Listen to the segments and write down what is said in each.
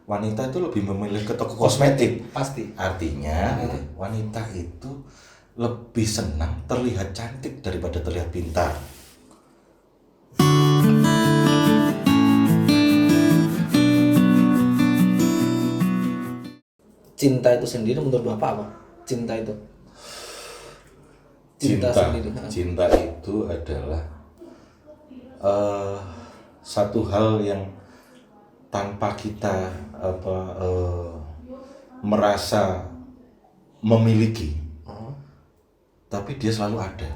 wanita itu lebih memilih ke toko kosmetik. Pasti. Artinya wanita itu lebih senang terlihat cantik daripada terlihat pintar. Cinta itu sendiri menurut Bapak apa? Cinta itu? Cinta sendiri. Cinta itu adalah satu hal yang tanpa kita merasa memiliki, tapi dia selalu ada.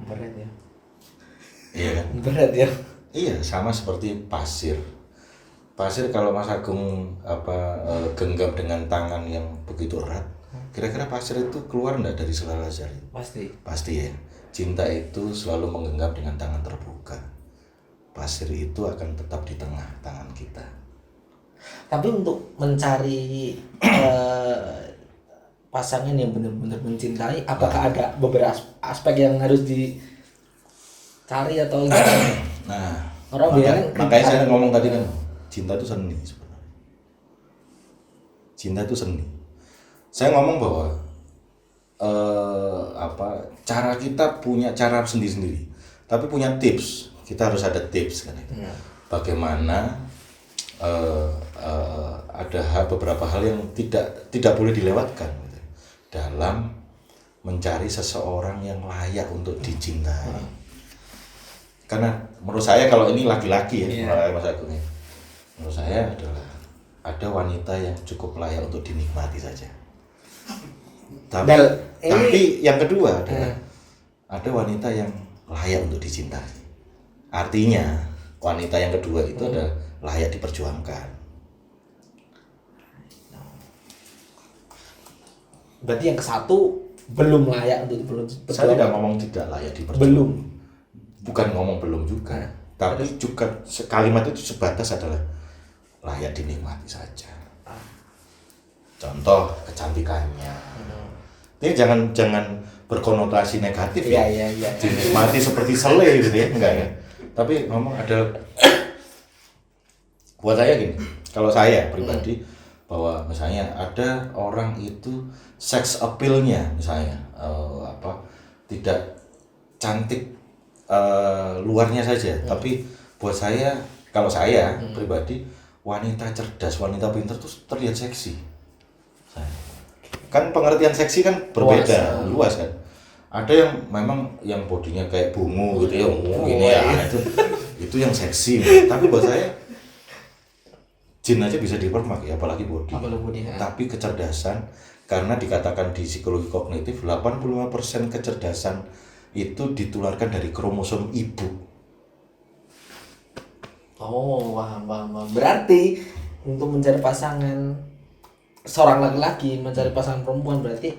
Berat ya. Iya kan? Berat ya. Iya, sama seperti pasir. Pasir kalau Mas Agung genggam dengan tangan yang begitu erat, kira-kira pasir itu keluar enggak dari selera jari? Pasti. Pasti ya. Cinta itu selalu menggenggam dengan tangan terbuka. Pasir itu akan tetap di tengah tangan kita. Tapi untuk mencari pasangan yang benar-benar mencintai, apakah ada beberapa aspek yang harus dicari atau gimana? Nah, Orang bilang makanya saya ngomong tadi kan, cinta itu seni sebenarnya. Cinta itu seni. Saya ngomong bahwa cara kita punya cara sendiri-sendiri, tapi punya tips. Kita harus ada tips kan itu. Bagaimana ada beberapa hal yang tidak boleh dilewatkan gitu, dalam mencari seseorang yang layak untuk dicintai. Karena menurut saya kalau ini laki-laki ya, Mas Agung ya, menurut saya adalah ada wanita yang cukup layak untuk dinikmati saja. Tapi yang kedua adalah ada wanita yang layak untuk dicintai. Artinya wanita yang kedua itu adalah layak diperjuangkan. Berarti yang ke satu belum layak untuk diperjuangkan. Saya tidak ngomong tidak layak diperjuangkan. Belum. Bukan ngomong belum juga. Tapi juga kalimat itu sebatas adalah layak dinikmati saja. Contoh kecantikannya. Ini jangan berkonotasi negatif ya. Dinikmati seperti sele gitu ya, enggak ya. Tapi ngomong ada, buat saya gini, kalau saya pribadi bahwa misalnya ada orang itu sex appeal-nya misalnya tidak cantik luarnya saja, tapi buat saya, kalau saya pribadi, wanita cerdas, wanita pintar tuh terlihat seksi. Kan pengertian seksi kan berbeda, luas kan. Ada yang memang yang bodinya kayak bungu gitu ya, gini ya, itu yang seksi. Tapi buat saya jin aja bisa dipermak ya, apalagi body. Tapi kecerdasan, karena dikatakan di psikologi kognitif 85% kecerdasan itu ditularkan dari kromosom ibu. Oh, paham. Berarti untuk mencari pasangan seorang laki-laki, mencari pasangan perempuan berarti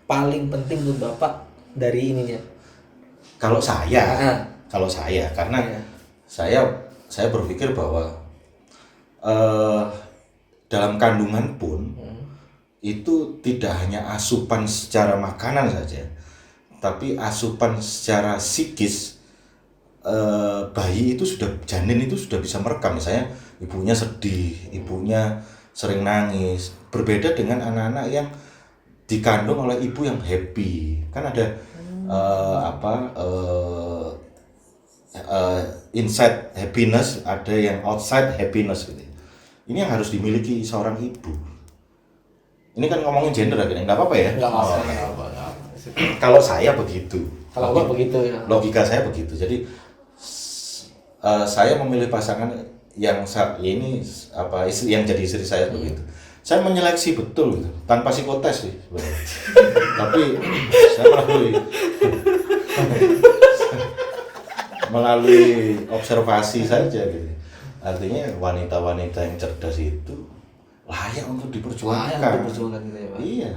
paling penting untuk Bapak dari ininya. Kalau saya, karena saya berpikir bahwa dalam kandungan pun itu tidak hanya asupan secara makanan saja, tapi asupan secara psikis. Bayi itu janin itu sudah bisa merekam, misalnya ibunya sedih, ibunya sering nangis. Berbeda dengan anak-anak yang dikandung oleh ibu yang happy. Kan ada inside happiness, ada yang outside happiness gitu. Ini yang harus dimiliki seorang ibu. Ini kan ngomongin gender akhirnya, nggak apa-apa ya? Nggak apa-apa. Kalau saya begitu. Kalau Bapak begitu ya. Logika saya begitu. Jadi saya memilih pasangan yang ini yang jadi istri saya begitu. Saya menyeleksi betul gitu, tanpa psikotes sih sebenarnya. Tapi saya melalui observasi saja gitu. Artinya wanita-wanita yang cerdas itu layak untuk diperjuangkan. Gitu ya, Pak. Iya.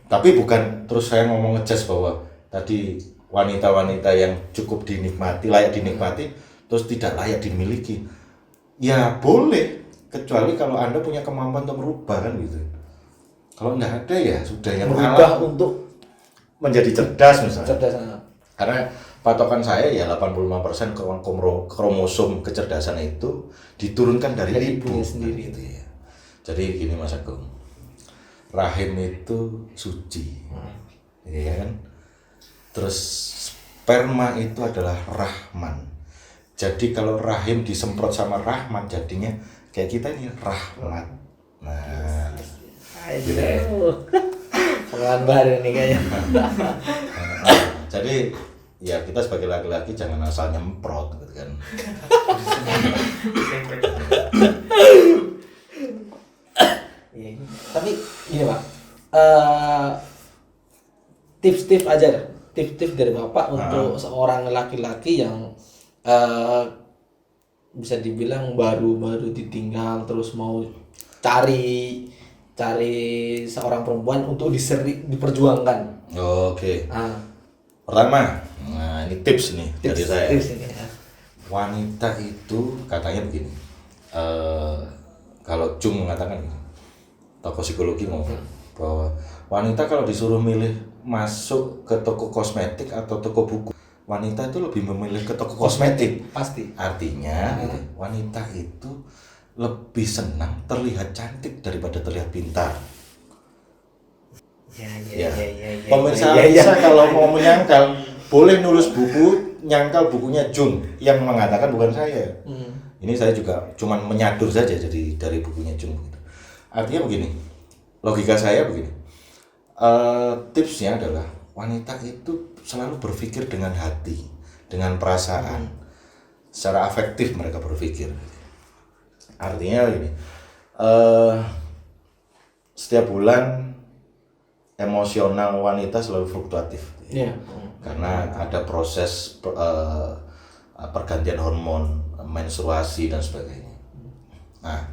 Tapi bukan terus saya ngomong ngejudge bahwa tadi wanita-wanita yang cukup dinikmati, layak dinikmati, terus tidak layak dimiliki. Ya boleh, kecuali kalau Anda punya kemampuan untuk merubah kan gitu. Kalau nggak ada ya sudah yang merubah untuk menjadi cerdas misalnya. cerdas. Karena patokan saya ya 85% kromosom kecerdasan itu diturunkan dari ibu ibunya sendiri gitu ya. Jadi gini Mas Agung, rahim itu suci, ya kan? Terus sperma itu adalah Rahman. Jadi kalau rahim disemprot sama Rahman jadinya kayak kita ini rahmat. Nah, gitu ya. Pengalaman baru nih kayaknya. Jadi ya kita sebagai laki-laki jangan asal nyemprot gitu kan. Iya, tapi gini Pak, tips-tips aja deh, tips-tips dari Bapak untuk seorang laki-laki yang bisa dibilang baru-baru ditinggal terus mau cari seorang perempuan untuk diperjuangkan. Oke. Pertama, nah ini tips nih dari saya. Tips ini ya. Wanita itu katanya begini. Kalau Jung mengatakan gitu, tokoh psikologi ngomong bahwa wanita kalau disuruh milih masuk ke toko kosmetik atau toko buku, wanita itu lebih memilih ke toko kosmetik. Pasti. Artinya gitu, wanita itu lebih senang terlihat cantik daripada terlihat pintar. Ya. Pemirsa Alisa kalau mau menyangkal boleh nulis buku, nyangkal bukunya Jung yang mengatakan bukan saya. Ini saya juga cuman menyadur saja jadi dari bukunya Jung. Artinya begini, logika saya begini. Tipsnya adalah wanita itu selalu berpikir dengan hati, dengan perasaan, secara afektif mereka berpikir. Artinya begini, setiap bulan emosional wanita selalu fluktuatif. Iya. Karena ada proses pergantian hormon, menstruasi dan sebagainya. Nah,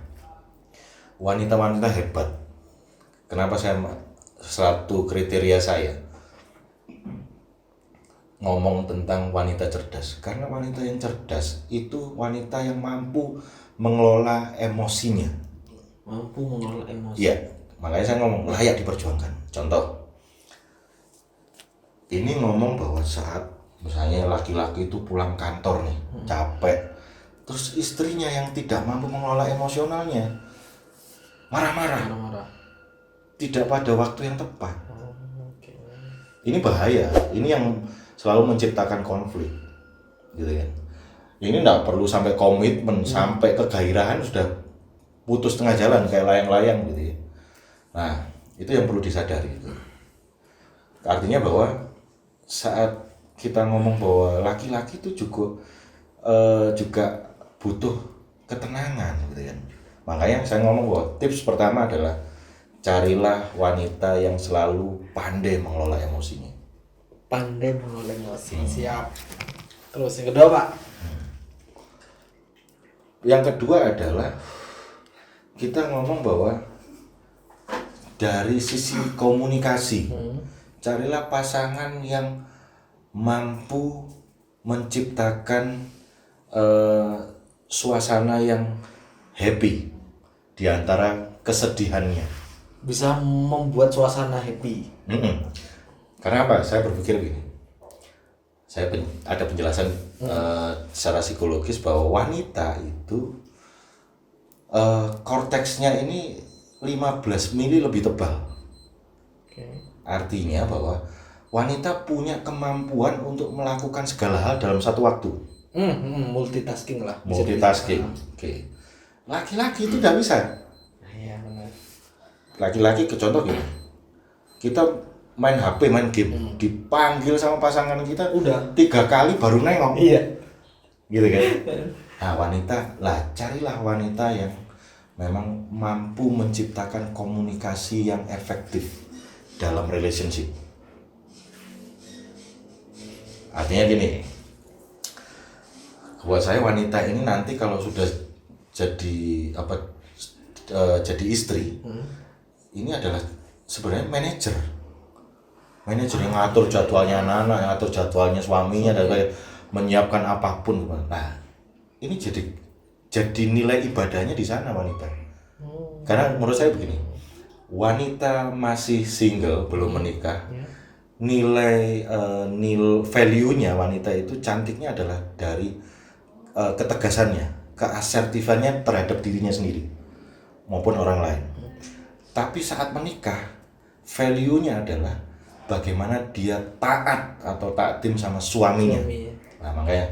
wanita-wanita hebat. Kenapa saya satu kriteria saya ngomong tentang wanita cerdas? Karena wanita yang cerdas itu wanita yang mampu mengelola emosinya. Mampu mengelola emosi. Iya, makanya saya ngomong layak diperjuangkan. Contoh, ini ngomong bahwa saat misalnya laki-laki itu pulang kantor nih, capek, terus istrinya yang tidak mampu mengelola emosionalnya, marah-marah, tidak pada waktu yang tepat. Ini bahaya, ini yang selalu menciptakan konflik, gitu kan. Ini enggak perlu sampai komitmen, sampai kegairahan sudah putus tengah jalan kayak layang-layang gitu ya. Nah, itu yang perlu disadari gitu. Artinya bahwa saat kita ngomong bahwa laki-laki itu juga butuh ketenangan gitu kan. Makanya saya ngomong bahwa tips pertama adalah carilah wanita yang selalu pandai mengelola emosinya. Pandai mengelola emosi. Siap. Terus yang kedua Pak. Yang kedua adalah kita ngomong bahwa dari sisi komunikasi, carilah pasangan yang mampu menciptakan suasana yang happy di antara kesedihannya. Bisa membuat suasana happy. Karena apa? Saya berpikir begini. Ada penjelasan secara psikologis bahwa wanita itu korteksnya ini 15 mili lebih tebal. Artinya bahwa wanita punya kemampuan untuk melakukan segala hal dalam satu waktu. Multitasking lah. Multitasking. Oke. Laki-laki itu tidak bisa. Iya benar. Laki-laki ke contoh gini. Kita main HP, main game, dipanggil sama pasangan kita udah 3 kali baru nengok. Iya. Gitu kan. Nah, carilah wanita yang memang mampu menciptakan komunikasi yang efektif dalam relationship. Artinya gini, buat saya wanita ini nanti kalau sudah jadi jadi istri, ini adalah sebenarnya manajer yang ngatur jadwalnya anak-anak, yang ngatur jadwalnya suaminya dan menyiapkan apapun. Nah, ini jadi nilai ibadahnya di sana wanita. Karena menurut saya begini, wanita masih single belum menikah nilai value-nya wanita itu cantiknya adalah dari ketegasannya, keasertifannya terhadap dirinya sendiri maupun orang lain. Tapi saat menikah, value-nya adalah bagaimana dia taat atau taktim sama suaminya. Nah, makanya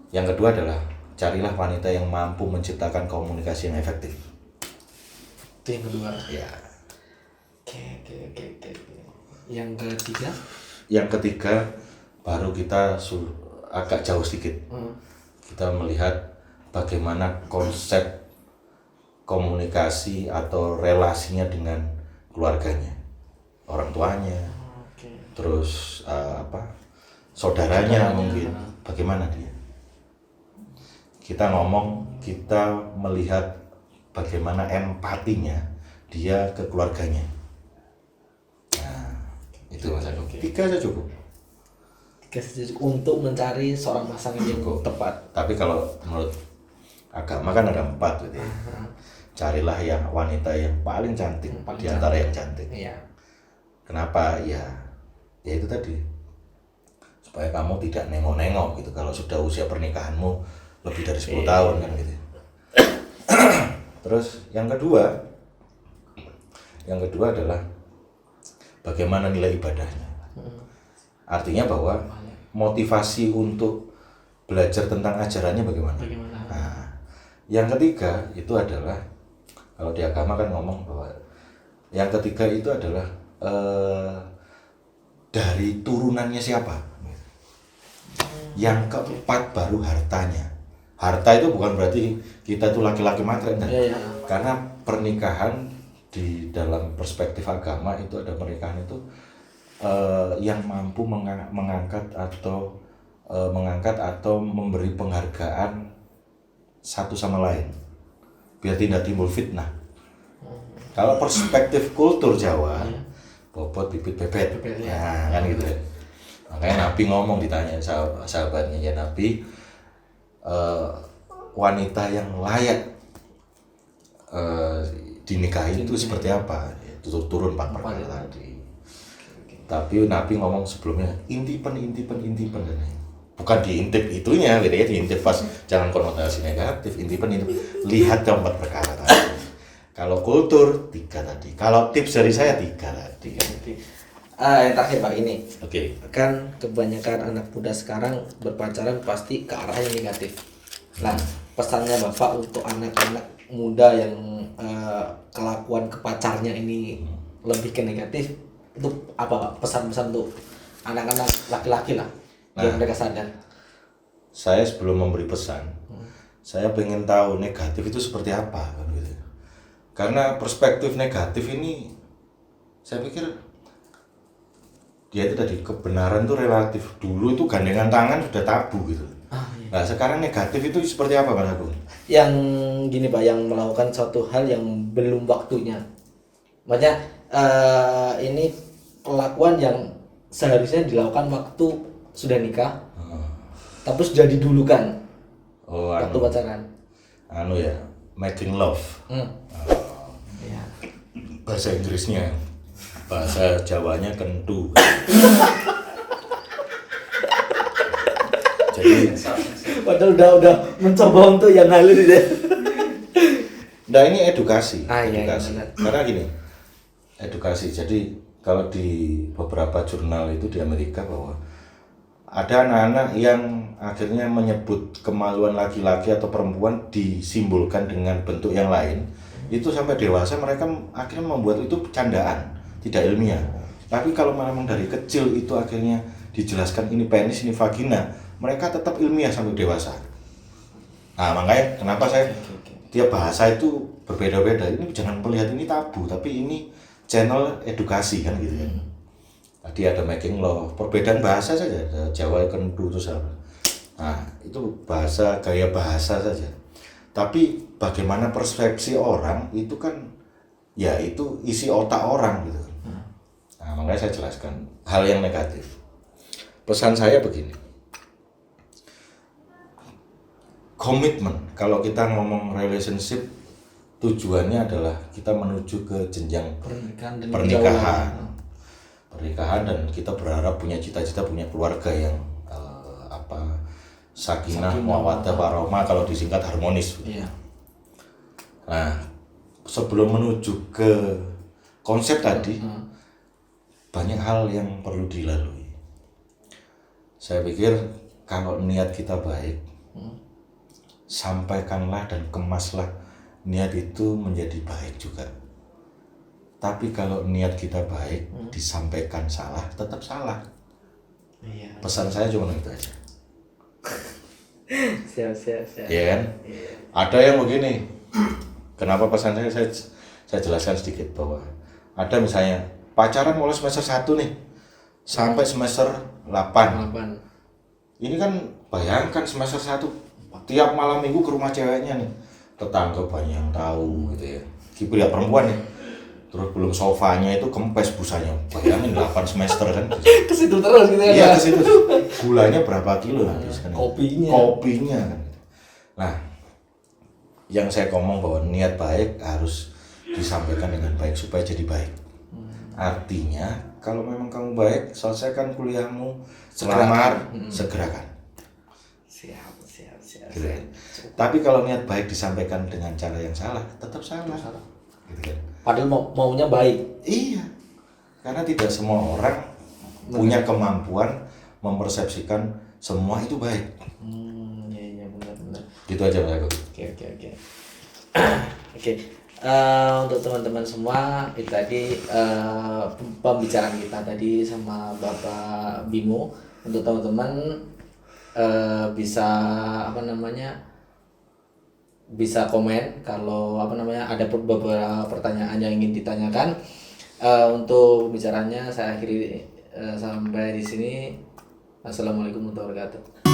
yang kedua adalah carilah wanita yang mampu menciptakan komunikasi yang efektif. Itu yang kedua. Ya. Oke. Yang ketiga? Yang ketiga baru kita agak jauh sedikit. Kita melihat bagaimana konsep komunikasi atau relasinya dengan keluarganya, orang tuanya, terus saudaranya mungkin, bagaimana dia. Kita melihat bagaimana empatinya dia ke keluarganya. Itu Mas Agung. 3 saja cukup. 3 saja cukup untuk mencari seorang pasangan yang tepat. Tapi kalau menurut agama kan ada 4 gitu ya. Carilah yang wanita yang paling cantik di antara yang cantik. Iya. Kenapa? Ya itu tadi. Supaya kamu tidak nengok-nengok gitu kalau sudah usia pernikahanmu lebih dari 10 tahun kan gitu. Terus yang kedua adalah bagaimana nilai ibadahnya. Artinya bahwa motivasi untuk belajar tentang ajarannya bagaimana. Nah, yang ketiga itu adalah, kalau di agama kan ngomong bahwa yang ketiga itu adalah dari turunannya siapa. Yang keempat baru hartanya. Harta itu bukan berarti kita itu laki-laki matre, karena pernikahan di dalam perspektif agama itu ada pernikahan itu yang mampu mengangkat atau memberi penghargaan satu sama lain biar tidak timbul fitnah. Kalau perspektif kultur Jawa, bobot bibit bebet, nah kan gitu ya. Makanya Nabi ngomong, ditanya sahabatnya, ya Nabi, wanita yang layak dinikahi itu seperti apa? Itu turun 4 perkara tadi. Tapi Nabi ngomong sebelumnya intipen. Bukan diintip itunya, beda ya, diintip pas jangan konotasi negatif. Intipen lihat ke 4 perkara tadi. Kalau kultur 3 tadi. Kalau tips dari saya 3 tadi. Yang terakhir Pak, ini. Oke. Kan kebanyakan anak muda sekarang berpacaran pasti ke arah yang negatif. Nah, pesannya Bapak untuk anak-anak muda yang kelakuan ke pacarnya ini lebih ke negatif, itu apa Pak? Pesan-pesan untuk anak-anak laki-laki lah, biar mereka sadar. Saya sebelum memberi pesan, saya pengen tahu negatif itu seperti apa kan gitu. Karena perspektif negatif ini, saya pikir dia itu tadi, kebenaran itu relatif. Dulu itu gandengan tangan sudah tabu gitu. Nah, sekarang negatif itu seperti apa Mas Agung? Yang gini Pak, yang melakukan suatu hal yang belum waktunya. Maksudnya ini kelakuan yang seharusnya dilakukan waktu sudah nikah, tapi sudah didulukan waktu pacaran. Ya, making love. Ya. Bahasa Inggrisnya, bahasa Jawanya kentu. Jadi padahal udah mencoba untuk yang halus itu. Nah, ini edukasi. Edukasi. Iya, karena gini, edukasi. Jadi kalau di beberapa jurnal itu di Amerika bahwa ada anak-anak yang akhirnya menyebut kemaluan laki-laki atau perempuan disimbolkan dengan bentuk yang lain, itu sampai dewasa mereka akhirnya membuat itu candaan, tidak ilmiah. Tapi kalau memang dari kecil itu akhirnya dijelaskan ini penis, ini vagina, mereka tetap ilmiah sampai dewasa. Nah, makanya kenapa saya tiap bahasa itu berbeda-beda. Ini jangan melihat ini tabu, tapi ini channel edukasi kan gitu ya. Tadi ada making love, perbedaan bahasa saja, ada Jawa kentu itu sama. Nah, itu bahasa, gaya bahasa saja. Tapi bagaimana persepsi orang itu kan, ya itu isi otak orang gitu. Nah, makanya saya jelaskan hal yang negatif. Pesan saya begini. Komitmen, kalau kita ngomong relationship, tujuannya adalah kita menuju ke jenjang pernikahan. pernikahan, dan kita berharap punya cita-cita punya keluarga yang sakinah mawaddah warahmah, kalau disingkat harmonis. Iya. Nah, sebelum menuju ke konsep tadi, banyak hal yang perlu dilalui. Saya pikir kalau niat kita baik, sampaikanlah dan kemaslah niat itu menjadi baik juga. Tapi kalau niat kita baik, disampaikan salah, tetap salah. Iya. Pesan saya cuma itu aja. Siap. Iya kan? Iya. Ada yang begini. Kenapa pesan saya jelaskan sedikit, bahwa ada misalnya pacaran mulai semester 1 nih sampai semester 8. Ini kan bayangkan semester 1 tiap malam minggu ke rumah ceweknya nih. Tetangga banyak yang tahu gitu ya. Pria perempuan nih. Terus belum sofanya itu kempes busanya. Bayangin 8 semester kan. Ke situ terus gitu ya. Iya, ke situ. Gulanya berapa kilo habis kan. Kopinya kan. Nah, yang saya ngomong bahwa niat baik harus disampaikan dengan baik supaya jadi baik. Artinya kalau memang kamu baik, selesaikan kuliahmu, selamar, segerakan. Siap. Gitu kan. Tapi kalau niat baik disampaikan dengan cara yang salah, tetap salah. Gitu kan. Padahal maunya baik. Iya, karena tidak semua orang punya kemampuan mempersepsikan semua itu baik. Iya benar. Gitu aja Mas Agus. Oke. Oke. Untuk teman-teman semua, itu tadi pembicaraan kita tadi sama Bapak Bimo. Untuk teman-teman bisa bisa komen kalau ada beberapa pertanyaan yang ingin ditanyakan. Untuk pembicaraannya saya akhiri sampai di sini. Assalamualaikum warahmatullahi wabarakatuh.